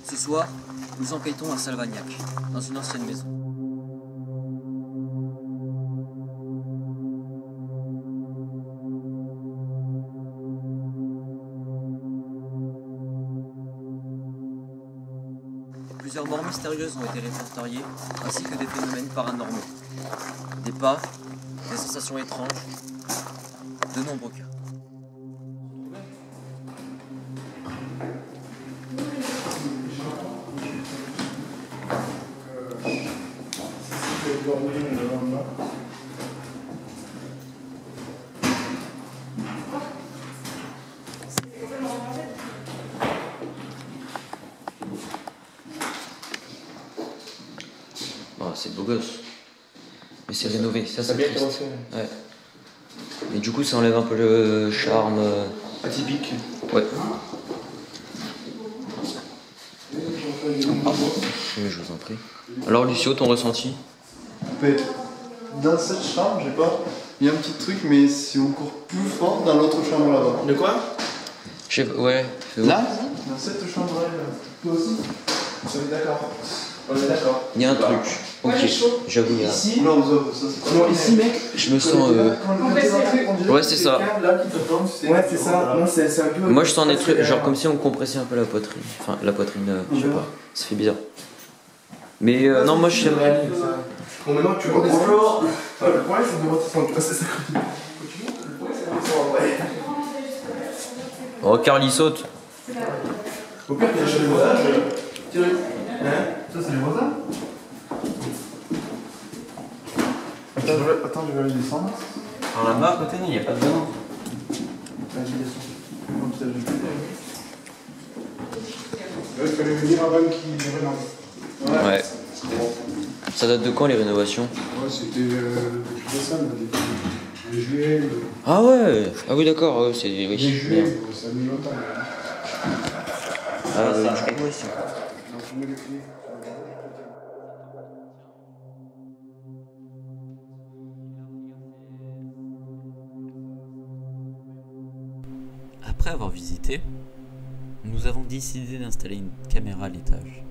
Ce soir, nous enquêtons à Salvagnac, dans une ancienne maison. Plusieurs morts mystérieuses ont été répertoriées, ainsi que des phénomènes paranormaux. Des pas, des sensations étranges, de nombreux cas. Oh, c'est beau gosse. Mais c'est rénové, ça c'est bien triste. refait. Ouais. Et du coup ça enlève un peu le charme. Atypique. Ouais. Oui, je vous en prie. Alors Lucio, ton ressenti? Mais dans cette chambre, j'ai pas. Il y a un petit truc, mais c'est encore plus fort dans l'autre chambre là-bas. De quoi? Je sais pas, ouais. Là? Dans cette chambre-là, toi aussi. On est d'accord. On est d'accord. Il y a un truc. Ok, j'avoue, il y a. Ici? Non, ça c'est Non, ici, mec. Je me sens. Ouais, c'est ça. Ouais, c'est ça. Non, c'est un peu. Moi je sens des trucs, genre comme si on compressait un peu la poitrine. Enfin, la poitrine, je sais pas. Ça fait bizarre. Mais non, moi je sais. Bon, maintenant, tu vois. Bonjour. Le problème, c'est de voir tes tu vois, c'est ça. Le problème, c'est de voir en vrai. Oh, Carly saute. Au pire, tu achètes les voisins, Thierry. Hein? Ça, c'est les voisins. Attends, je vais aller descendre. Alors là-bas, à côté, il n'y a pas de banane. Vas-y, descends. Non, putain, Il fallait venir avant qu'il rénove. Ouais. Ça date de quand les rénovations? Ouais, c'était depuis décembre, les juillet. Ah ouais. Ah oui d'accord, c'est. Oui. Les juillet, ça a mis longtemps. Ah oui, du coup, ouais, c'est. Donc, je mets les clés. Après avoir visité, nous avons décidé d'installer une caméra à l'étage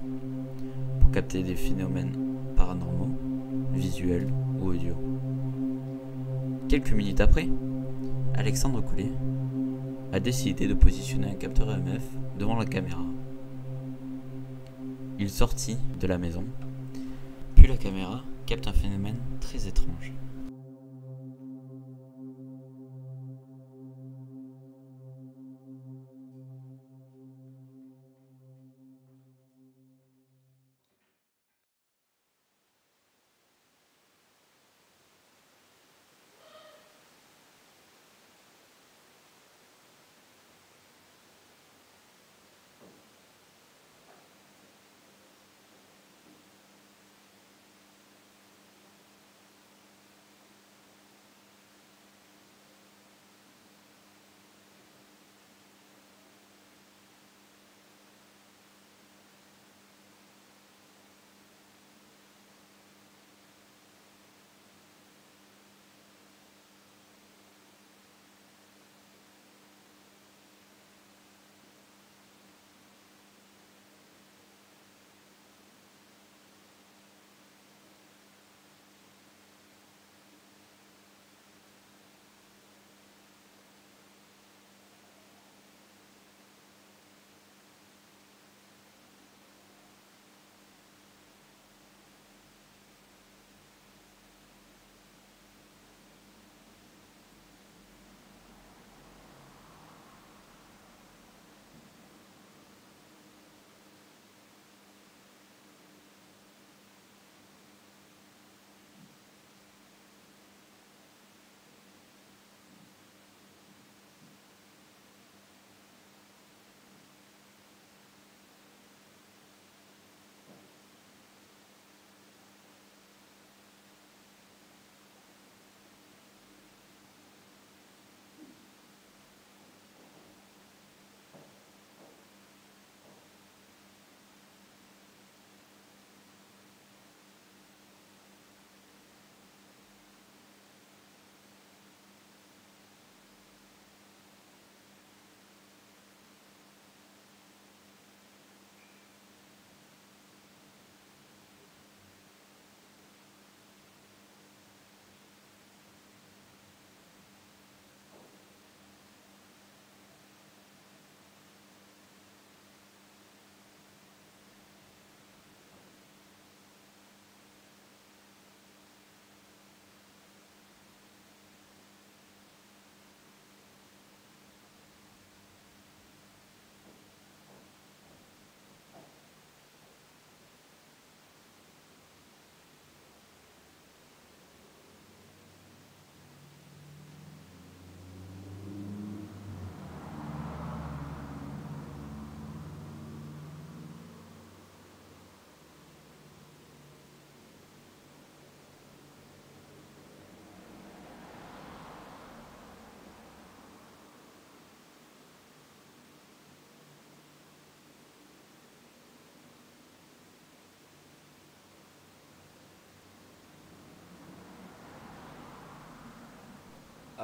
pour capter des phénomènes paranormaux, visuels ou audio. Quelques minutes après, Alexandre Collet a décidé de positionner un capteur EMF devant la caméra. Il sortit de la maison, puis la caméra capte un phénomène très étrange.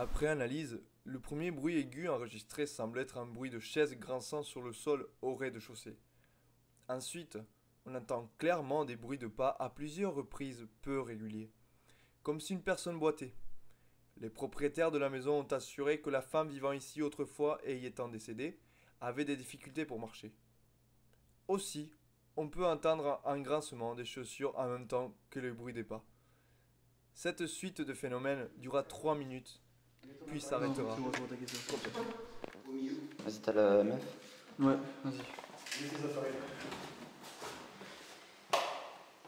Après analyse, le premier bruit aigu enregistré semble être un bruit de chaises grinçant sur le sol au rez-de-chaussée. Ensuite, on entend clairement des bruits de pas à plusieurs reprises peu réguliers, comme si une personne boitait. Les propriétaires de la maison ont assuré que la femme vivant ici autrefois et y étant décédée avait des difficultés pour marcher. Aussi, on peut entendre un grincement des chaussures en même temps que le bruit des pas. Cette suite de phénomènes durera 3 minutes, puis s'arrêtera. Vas-y, t'as la meuf? Ouais, vas-y.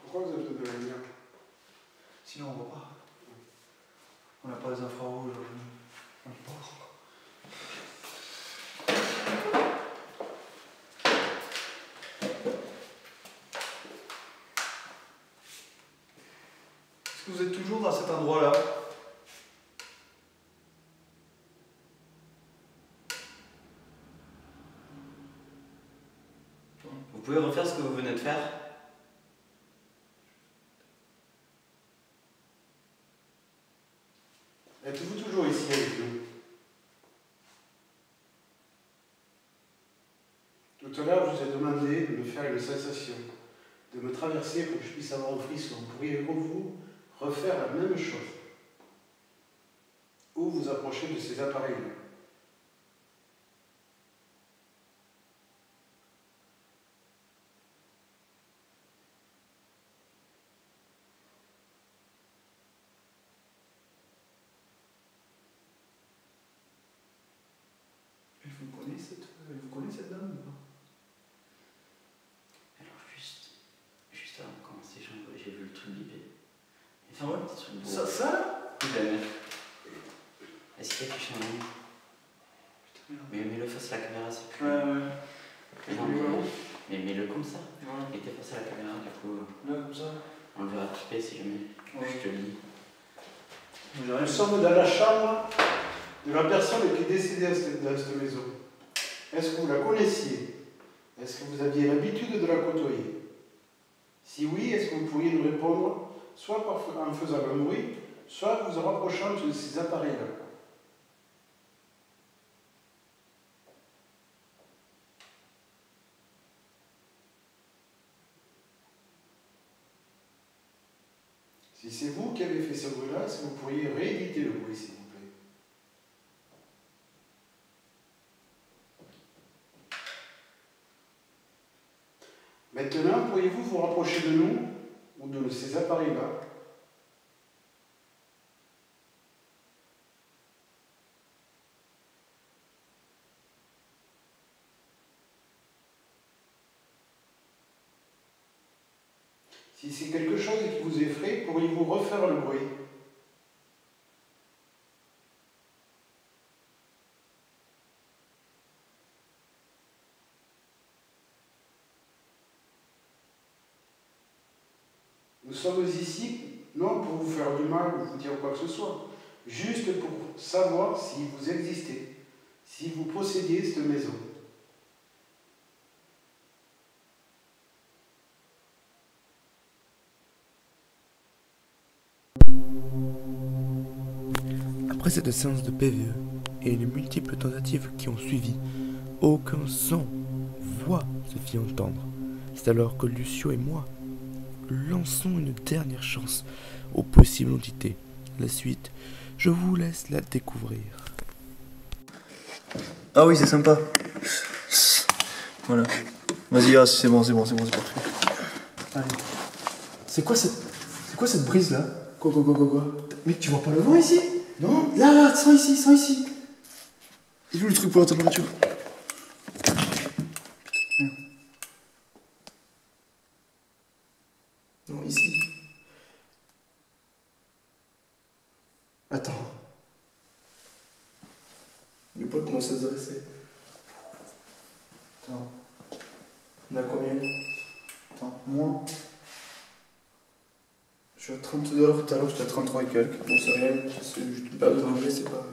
Pourquoi vous avez besoin de la lumière? Sinon on voit pas. On n'a pas les infrarouges. On le porte. Est-ce que vous êtes toujours dans cet endroit-là? Vous pouvez refaire ce que vous venez de faire? Êtes-vous toujours ici avec nous? Tout à l'heure, je vous ai demandé de me faire une sensation, de me traverser pour que je puisse avoir un frisson. Pourriez-vous refaire la même chose? Ou vous approcher de ces appareils-là? Vous connaissez cette dame ou pas? Alors juste avant de commencer, j'ai vu le truc biper. Ah ouais? Ça? Oui, la meuf. Est-ce qu'il affiche un nom? Mais mets-le face à la caméra, c'est plus... Ouais. Non, mais mets-le comme ça. Ouais. Il était face à la caméra, du coup... Là, comme ça? On le verra piper si jamais. Ouais. Je te lis. Nous sommes dans la chambre de la personne qui est décédée dans cette maison. Est-ce que vous la connaissiez? Est-ce que vous aviez l'habitude de la côtoyer? Si oui, est-ce que vous pourriez nous répondre, soit en faisant un bruit, soit vous rapprochant de ces appareils-là? Si c'est vous qui avez fait ce bruit-là, est-ce que vous pourriez rééditer le bruit, s'il vous plaît? Maintenant, pourriez-vous vous rapprocher de nous, ou de ces appareils-là? Si c'est quelque chose qui vous effraie, pourriez-vous refaire le bruit? Nous sommes ici, non pour vous faire du mal ou vous dire quoi que ce soit, juste pour savoir si vous existez, si vous possédiez cette maison. Après cette séance de PVE et les multiples tentatives qui ont suivi, aucun son, voix se fit entendre. C'est alors que Lucio et moi lançons une dernière chance aux possibles entités. La suite, je vous laisse la découvrir. Ah oui, c'est sympa. Voilà. Vas-y, ah, c'est bon, c'est parfait. Allez. C'est quoi cette brise là? Quoi? Mec, tu vois pas le vent ici? Non? Là, sens ici. Il est où le truc pour la température? Non, ici. Attends. Le pote commence à se dresser. Attends. On a combien? Attends, moi. Je suis à 32, tout à l'heure j'étais à 33 et quelques. Bon, c'est rien, c'est juste une perte de danger, c'est pas.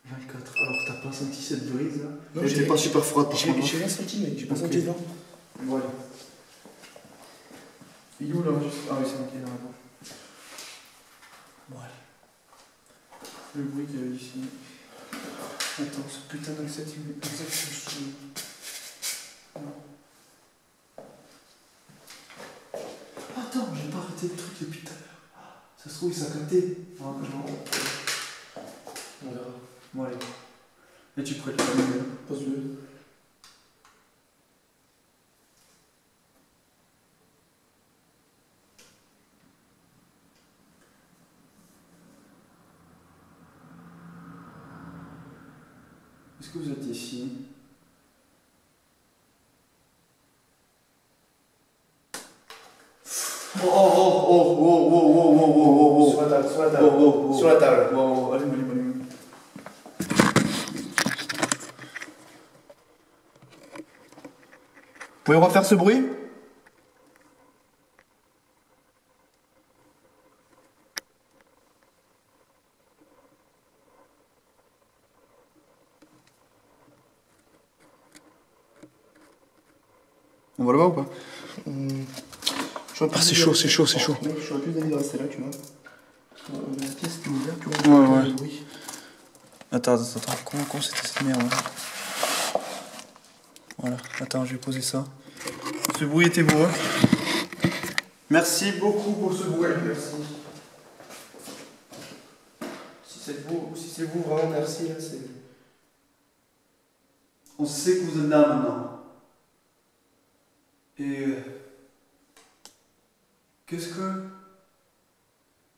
24. Alors que t'as pas senti cette brise là? Non, j'étais pas super froide par contre. J'ai rien senti, mec, j'ai pas senti de vent. Voilà. Il est où là? Ah oui, c'est marqué là. Bon, allez. Le bruit qu'il y avait ici. Attends, ce putain d'accès, il est exactement. Attends, j'ai pas arrêté le truc depuis tout à l'heure. Ça se trouve, il s'est capté. Ah, on verra. Bon, allez. Et tu prêtes le premier, pose-le. Est-ce que vous êtes ici? Sur la table, sur la table. Sur la table. Allume. Vous pouvez refaire ce bruit? On va le voir ou pas? Ah, c'est chaud. Mec, j'aurais plus d'avis de rester là, tu vois. La pièce qui est ouverte, tu vois. Ouais. Oui. Attends. Comment c'était cette merde là? Voilà, attends, je vais poser ça. Ce bruit était beau. Merci beaucoup pour ce bruit, merci. Si c'est vous, vraiment merci. Là, c'est... On sait que vous êtes là maintenant. Et qu'est-ce que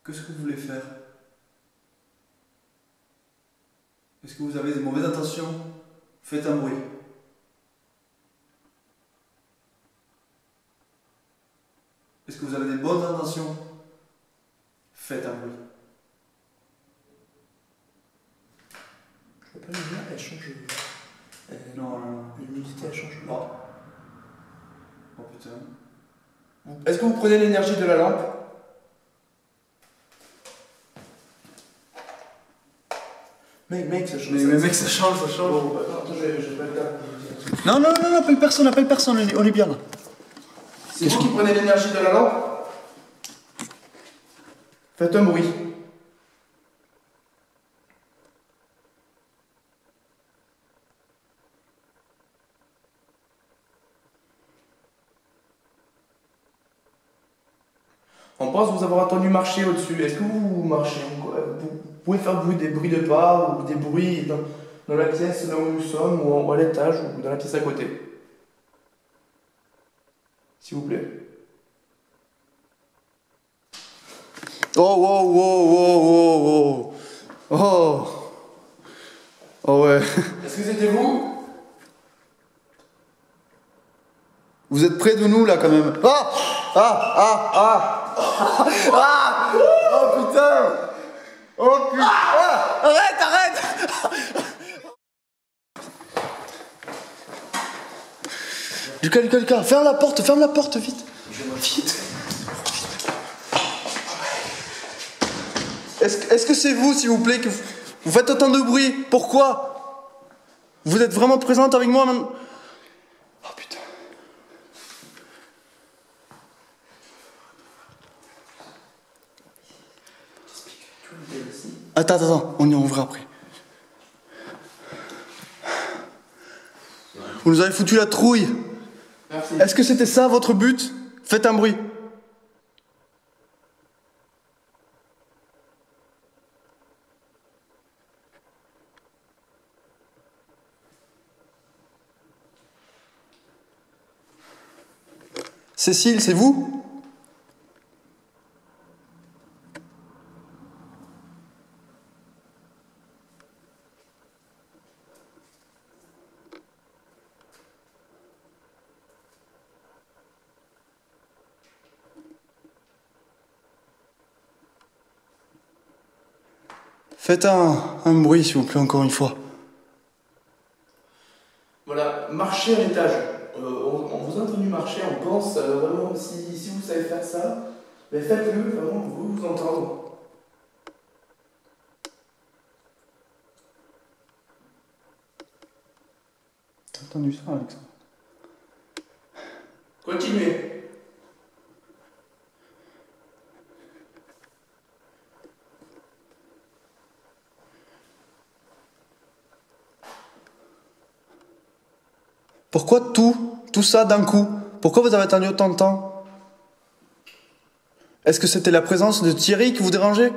vous voulez faire? Est-ce que vous avez des mauvaises intentions? Faites un bruit. Est-ce que vous avez des bonnes intentions? Faites un bruit. Je vois pas, la lumière, elle change. Non. L'humidité, elle change. Oh putain. Est-ce que vous prenez l'énergie de la lampe? Mec, ça change. Mec, ça change. Bon, attends, je vais pas le temps. Non, appelle personne, on est bien là. C'est vous qui prenez l'énergie de la lampe? Faites un bruit. On pense vous avoir entendu marcher au-dessus. Est-ce que vous marchez? Vous pouvez faire des bruits de pas ou des bruits dans la pièce là où nous sommes, ou à l'étage, ou dans la pièce à côté? S'il vous plaît. Oh ouais. Est-ce que c'était vous? Vous êtes près de nous là quand même. Oh putain. Arrête. Lucas, ferme la porte vite. Est-ce que c'est vous, s'il vous plaît, que vous faites autant de bruit? Pourquoi? Vous êtes vraiment présente avec moi maintenant? Oh putain. Attends, on y ouvre après. Vous nous avez foutu la trouille. Merci. Est-ce que c'était ça votre but? Faites un bruit. Cécile, c'est vous? Faites un bruit, s'il vous plaît, encore une fois. Voilà, marchez à l'étage. On vous a entendu marcher, on pense vraiment, si vous savez faire ça, mais faites-le, vraiment, on veut vous entendre. T'as entendu ça, Alexandre? Continuez. Pourquoi tout ça d'un coup? Pourquoi vous avez attendu autant de temps? Est-ce que c'était la présence de Thierry qui vous dérangeait?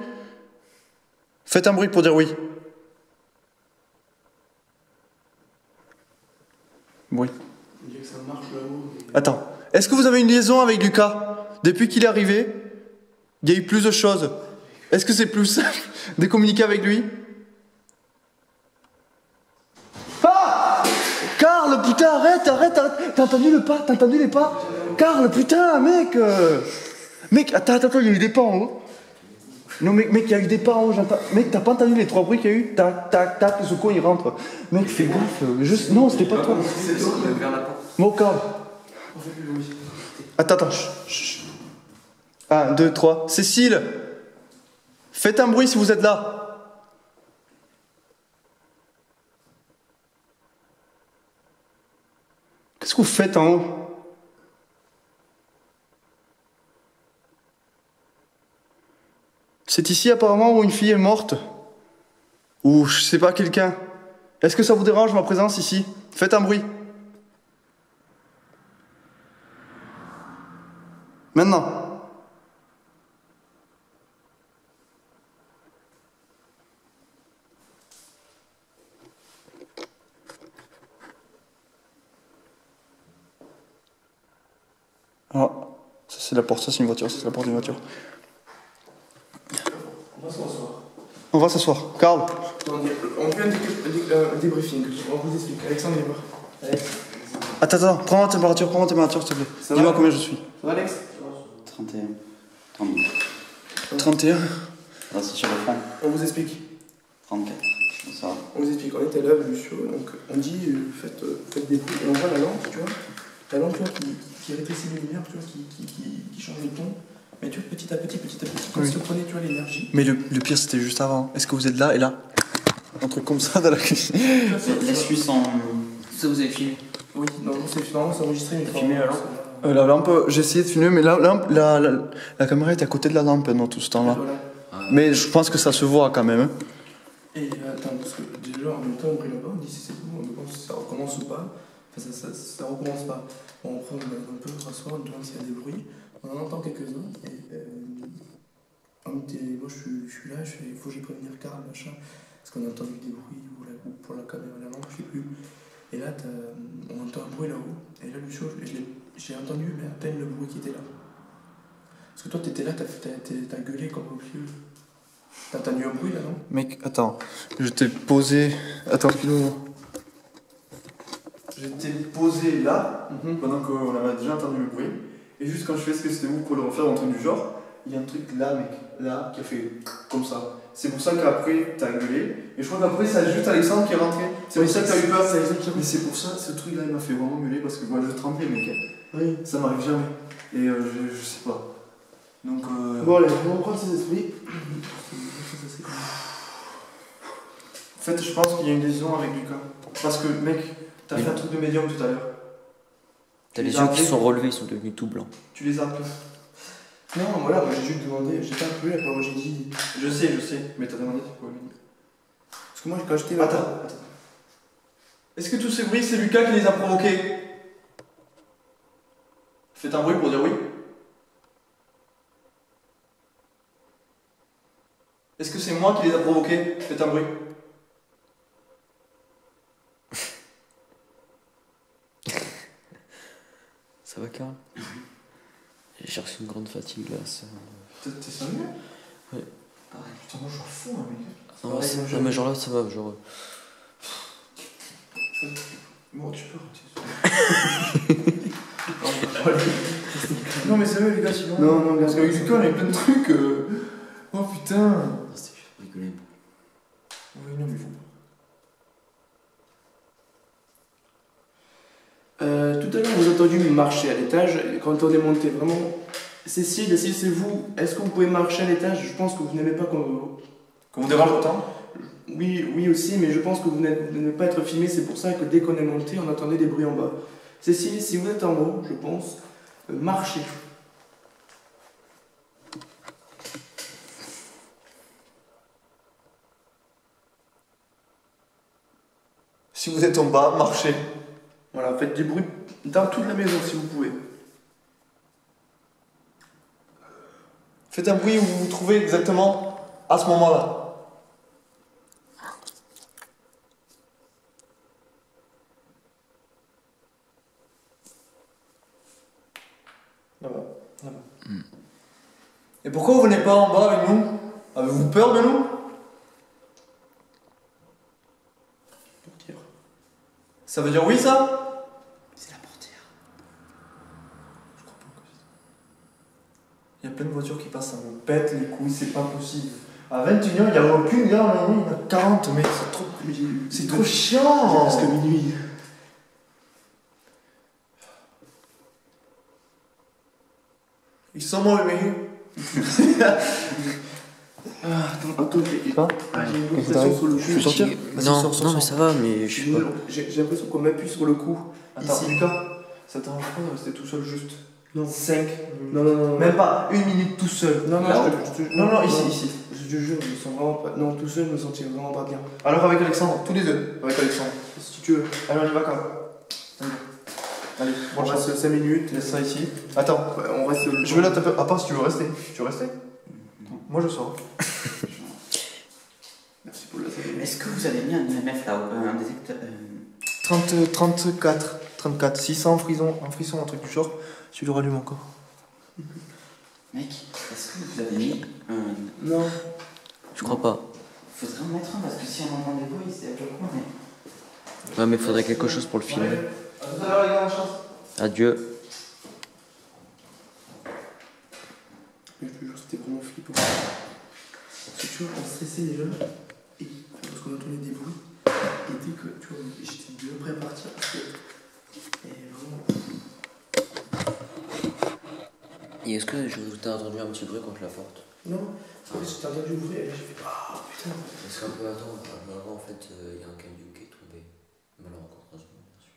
Faites un bruit pour dire oui. Oui. Il dit que ça marche là-haut. Attends. Est-ce que vous avez une liaison avec Lucas? Depuis qu'il est arrivé, il y a eu plus de choses. Est-ce que c'est plus simple de communiquer avec lui? Ah! Karl, putain, arrête. T'as entendu le pas? T'as entendu les pas? Karl, putain, mec. Mec, attends, il y a eu des pas en haut. Non, mec, il y a eu des pas en haut, j'entends. Mec, t'as pas entendu les 3 bruits qu'il y a eu? Tac, tac, tac, le secours il rentre. Mec, fais gaffe. Non, c'était pas toi. Bon, Karl. Attends. Chut. 1, 2, 3. Cécile, faites un bruit si vous êtes là. Qu'est-ce que vous faites en haut? C'est ici apparemment où une fille est morte. Ou je sais pas, quelqu'un. Est-ce que ça vous dérange ma présence ici? Faites un bruit. Maintenant. Ah, ça c'est la porte, ça c'est une voiture, ça c'est la porte d'une voiture. On va s'asseoir. Karl. On fait un débriefing. On vous explique. Alexandre est mort. Attends, prends ma température, s'il te plaît. Dis-moi combien je suis. Ça va, Alex? 31. 32. 31. Là, c'est sur le front. On vous explique. 34. Ça va. On vous explique. On était là, Lucio. Donc, on dit faites des bruits. Et on voit la lampe, tu vois. La lampe, tu vois, qui rétrécit les lumières, tu vois, qui change de ton. Mais tu vois, petit à petit, quand Oui. tu prenais, tu vois, l'énergie. Mais le pire c'était juste avant. Est-ce que vous êtes là et là? Un truc comme ça dans la cuisine. Laisse-lui sans. Ça, vous avez filmé? Oui, non, c'est enregistré une fois. filmé la lampe? La lampe, j'ai essayé de filmer, mais la caméra est à côté de la lampe dans tout ce temps-là. Voilà. Mais je pense que ça se voit quand même. Hein. Et attends, parce que déjà en même temps on brille là-bas, on dit si c'est bon, on demande si ça recommence ou pas. Enfin, ça recommence pas. Bon, après on peut rasseoir, on demande s'il y a des bruits. On en entend quelques-uns. Et moi je suis là, il faut que j'aille prévenir Karl, machin. Parce qu'on a entendu des bruits ou pour la caméra la lampe, je sais plus. Et là, on entend un bruit là-haut. Et là, Lucio, j'ai entendu, mais à peine le bruit qui était là. Parce que toi, t'étais là, t'as gueulé comme au pied. T'as entendu un bruit là, non? Mec, attends, je t'ai posé. Attends, excuse-moi. J'étais posé là, pendant qu'on avait déjà entendu le bruit. Et juste quand je fais ce que c'était vous pour le refaire, un truc du genre, il y a un truc là, mec, là, qui a fait comme ça. C'est pour ça qu'après, t'as gueulé. Et je crois qu'après, c'est juste Alexandre qui est rentré. C'est pour ça que t'as eu peur. Mais c'est pour ça, ce truc-là, il m'a fait vraiment gueuler parce que moi, je tremblais, mec. Oui. Ça m'arrive jamais. Et je sais pas. Donc. Bon, allez, on reprend ses esprits. En fait, je pense qu'il y a une liaison avec Lucas. Parce que, mec, t'as fait un truc de médium tout à l'heure. T'as les yeux qui sont relevés, ils sont devenus tout blancs. Tu les as appelés? Non, voilà, moi j'ai juste demandé, j'ai pas appelé, après moi j'ai dit. Je sais, mais t'as demandé pourquoi. Parce que moi quand j'étais là. Attends. Est-ce que tous ces bruits, c'est Lucas qui les a provoqués? Faites un bruit pour dire oui. Est-ce que c'est moi qui les a provoqués? Faites un bruit. Ça va, Karl? J'ai reçu une grande fatigue là. T'es sérieux? Ouais. Pareil. Putain, moi je suis fou, hein, mec. Non, mais genre là, ça va, genre. Bon, tu peux arrêter. Non, mais sérieux, les gars, sinon. Non, parce qu'avec Lucas, on avait plein de trucs. Oh putain. Non, c'était juste pour rigoler. Oui, non, mais faut Tout à l'heure, vous avez entendu marcher à l'étage quand on est monté. Vraiment, Cécile, c'est vous. Est-ce que vous pouvez marcher à l'étage? Je pense que vous n'aimez pas qu'on vous dérange autant? Oui aussi, mais je pense que vous n'aimez pas être filmé. C'est pour ça que dès qu'on est monté, on entendait des bruits en bas. Cécile, si vous êtes en haut, je pense, marchez. Si vous êtes en bas, marchez. Voilà, faites du bruit dans toute la maison si vous pouvez. Faites un bruit où vous vous trouvez exactement à ce moment-là. Là-bas, là-bas. Et pourquoi vous venez pas en bas avec nous? Avez-vous peur de nous? Portière. Ça veut dire oui, ça? C'est la portière. Je crois pas que c'est. Il y a plein de voitures qui passent, ça me pète les couilles, c'est pas possible. À 21h, il n'y a aucune gare, là, il y en a 40, mais c'est trop. C'est trop chiant! Parce que minuit. Ils sont moi, mais. Attends, j'ai une Qu'est-ce que pression sur le Je peux cul. sortir? Vas-y, Non, sors, sors, non, mais sors. ça va, mais je sais pas. J'ai l'impression qu'on m'appuie sur le cou. Attends, Ici. Lucas, ça t'arrange pas de rester tout seul juste Non. 5 Non, non, non. Même pas une minute tout seul. Non, non, Là-haut. non, Non, ici, ici. Je te jure, je me sens vraiment pas. Non, tout seul, je me sentirais vraiment pas bien. Alors avec Alexandre, tous les deux. Avec Alexandre. Si tu veux. Allez, on y va quand même. Allez, On bon reste 5 minutes. Laisse ça ici. Attends, Ouais, on reste. je vais là taper. À part si tu veux rester. Tu veux rester? Moi je sors. Merci pour la salle. Est-ce que vous avez mis un EMF là, un détecteur 34. Si ça en frisson, un truc du genre, tu le rallumes encore. Mec, est-ce que vous avez mis un. Non. Je crois pas. Faudrait en mettre un parce que si on entend des bruits, c'est à peu près. Mais... Ouais, mais faudrait quelque chose pour le filmer. À tout à l'heure, les gars, en chance. Adieu. Mais je te jure, c'était vraiment flippant. Parce que tu vois, on stressait déjà. Et parce qu'on entendait des bruits. Et dès que, tu vois, j'étais déjà prêt à partir. Parce que. Et vraiment. Et est-ce que t'as entendu un petit bruit contre la porte? Non, parce que j'étais entendu ouvrir et là j'ai fait. Ah putain. Parce qu'un peu avant, en fait, il y a un camion qui est tombé. Malheureusement, bien sûr.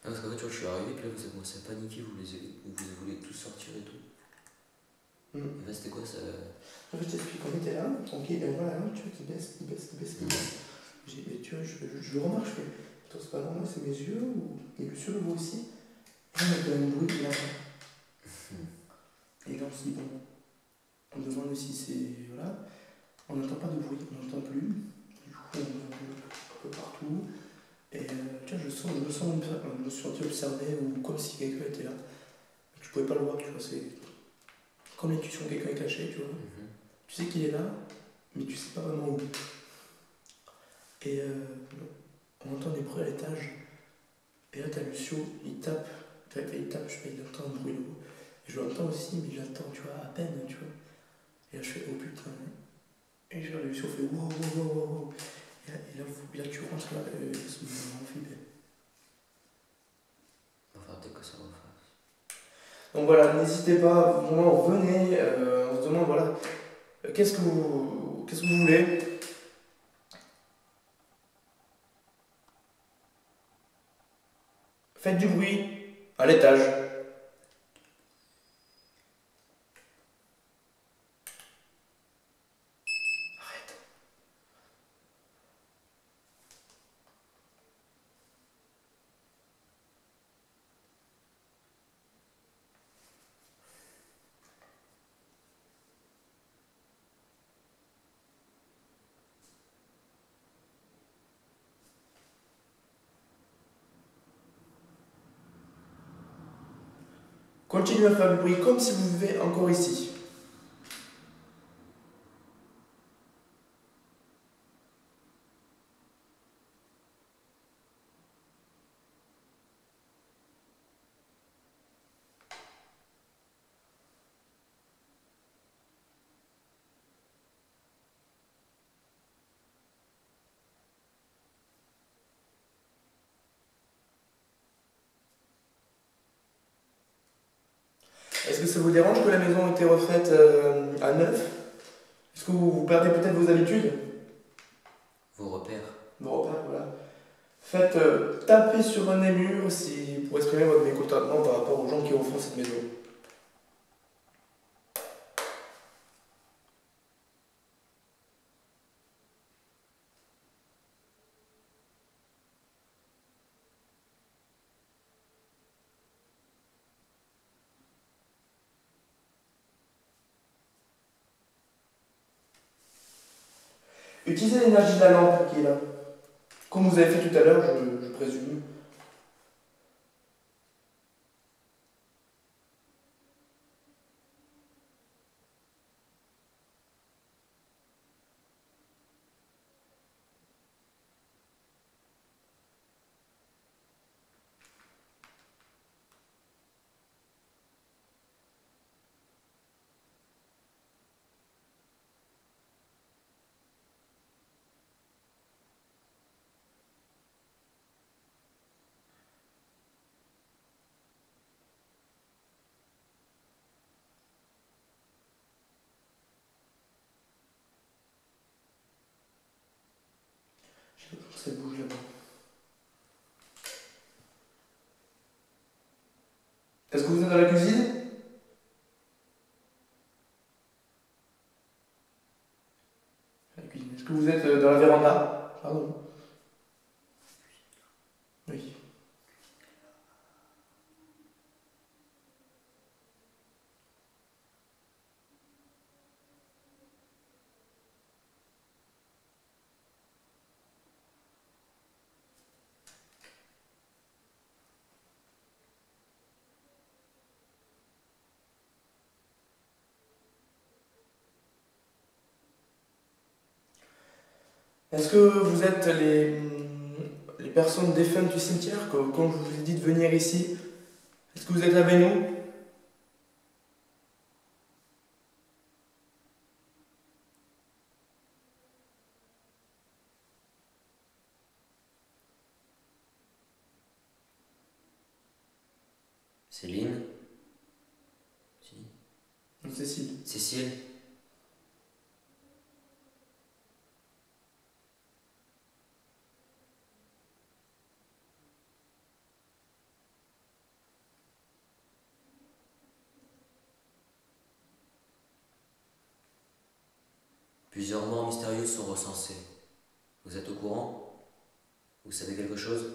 Ah, parce qu'en fait, tu vois, je suis arrivé, puis là, vous avez commencé à paniquer, vous voulez tous sortir et tout. Et là, c'était quoi ça? En fait, je t'explique, on était là, tranquille, et voilà, tu vois, qui baisse. J'ai dit, mais tu vois, je le remarque, je fais, attends, c'est pas normal, c'est mes yeux, ou. Et le sur le voit aussi. Et là, on a un bruit, là. Et là, on se dit, bon, on demande si c'est. Voilà. On n'entend pas de bruit, on n'entend plus. Du coup, on est un peu partout. Et tu vois, je me suis senti observé, ou comme si quelqu'un était là. Je pouvais pas le voir, tu vois, c'est. Comme l'intuition, quelqu'un est caché, tu vois. Tu sais qu'il est là, mais tu sais pas vraiment où. Et on entend des bruits à l'étage. Et là, t'as Lucio, il tape. Je sais pas, il entend un bruit là-haut. Et je l'entends aussi, mais j'entends, tu vois, à peine, tu vois. Et là, je fais, oh putain. Et je vois Lucio fait, wow. Et là, tu rentres là, ça me rend flippé. Enfin, dès que ça refasse. Donc voilà, n'hésitez pas, vraiment, venez, on se demande, voilà, qu'est-ce que vous voulez? Faites du bruit à l'étage. Continuez à faire du bruit comme si vous vivez encore ici. Est-ce que ça vous dérange que la maison ait été refaite à neuf? Est-ce que vous perdez peut-être vos habitudes? Vos repères. Vos repères, voilà. Faites taper sur un des murs pour exprimer votre mécontentement par rapport aux gens qui refont cette maison. Utilisez l'énergie de la lampe qui est là. Comme vous avez fait tout à l'heure, je présume. Ça bouge là-bas. Est-ce que vous êtes dans la cuisine? La cuisine. Est-ce que vous êtes dans la véranda? Pardon. Oui. Est-ce que vous êtes les personnes défuntes du cimetière, quand je vous ai dit de venir ici? Est-ce que vous êtes avec nous? Céline? Si. Non, Cécile. Cécile? Plusieurs morts mystérieuses sont recensées. Vous êtes au courant? Vous savez quelque chose?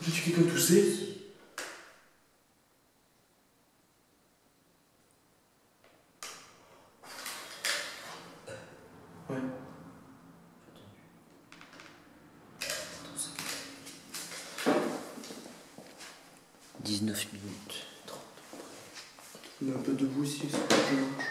J'ai quelqu'un tousser? Ouais. 19 minutes 30. Il est un peu debout ici, c'est pas que je marche.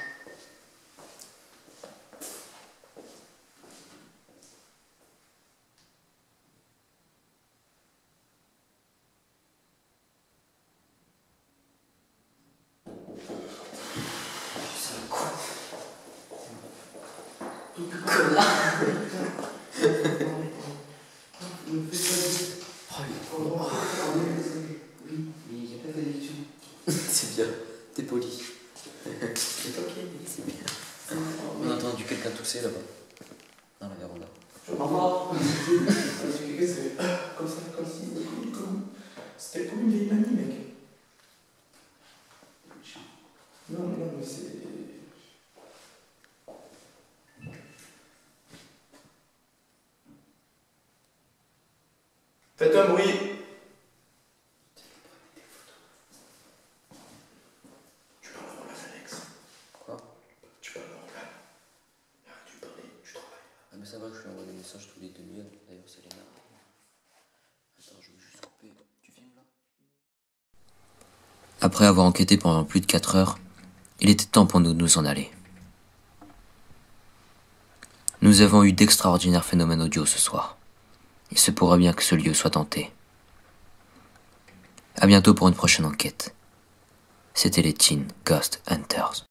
C'est bien, t'es poli. C'est bien. On a entendu quelqu'un tousser là-bas. Dans la véranda. C'est comme ça, comme si. C'était pour une vieille mamie, mec. Non, mais c'est. Faites un bruit. Tu parles en là, Alex. Quoi? Tu parles en là. Arrête de parler, tu travailles. Ah mais ça va, je lui envoie des messages tous les demi-heures. D'ailleurs, c'est Léna. Attends, je vais juste couper. Tu filmes là? Après avoir enquêté pendant plus de 4 heures, il était temps pour nous de nous en aller. Nous avons eu d'extraordinaires phénomènes audio ce soir. Il se pourrait bien que ce lieu soit hanté. À bientôt pour une prochaine enquête. C'était les Teen Ghost Hunters.